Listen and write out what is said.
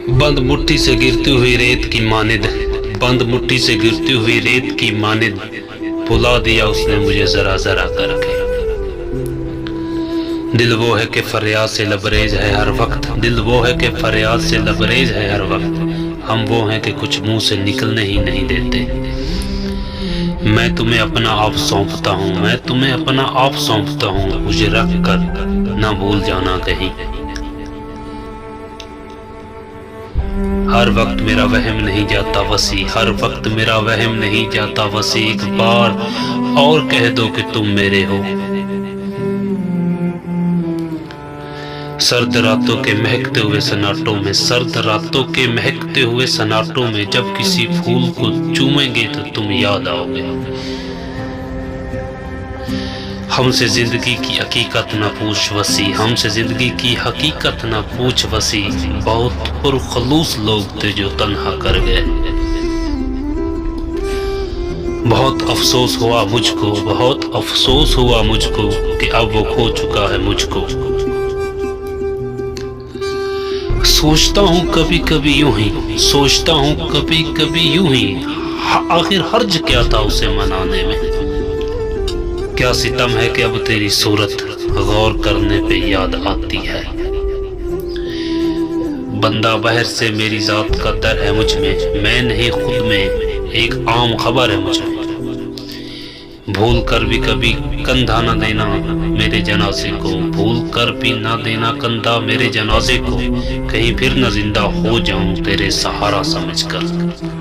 बंद मुट्ठी से गिरती हुई रेत की मानिद, बंद मुट्ठी से गिरती हुई रेत की मानिद भुला दिया उसने मुझे जरा जरा करके। दिल वो है कि फरियाद से लबरेज है हर वक्त, दिल वो है कि फरियाद से लबरेज है हर वक्त। हम वो हैं कि कुछ मुंह से निकलने ही नहीं देते। मैं तुम्हें अपना आप सौंपता हूँ, मैं तुम्हें अपना आप सौंपता हूँ, मुझे रख कर ना भूल जाना कहीं। हर वक्त मेरा वहम नहीं जाता वसी, हर वक्त मेरा वहम नहीं जाता वसी। एक बार और कह दो कि तुम मेरे हो। सर्द रातों के महकते हुए सन्नाटों में, सर्द रातों के महकते हुए सन्नाटों में जब किसी फूल को चूमेंगे तो तुम याद आओगे। हमसे जिंदगी की हकीकत न पूछ वसी, हमसे जिंदगी की हकीकत न पूछ वसी। बहुत पुरखलूस लोग थे जो तन्हा कर गए। बहुत अफसोस हुआ मुझको, बहुत अफसोस हुआ मुझको कि अब वो खो चुका है मुझको। सोचता हूँ कभी कभी यूं ही, सोचता हूँ कभी कभी यूं ही, आखिर हर्ज क्या था उसे मनाने में। क्या सितम है कि अब तेरी सूरत गौर करने पे याद आती है। बंदा बहर से मेरी जात का डर है मुझ में, मैं नहीं खुद में एक आम खबर है मुझ में। भूल कर भी कभी कंधा न देना मेरे जनाजे को, भूल कर भी ना देना कंधा मेरे जनाजे को। कहीं फिर न जिंदा हो जाऊं तेरे सहारा समझकर।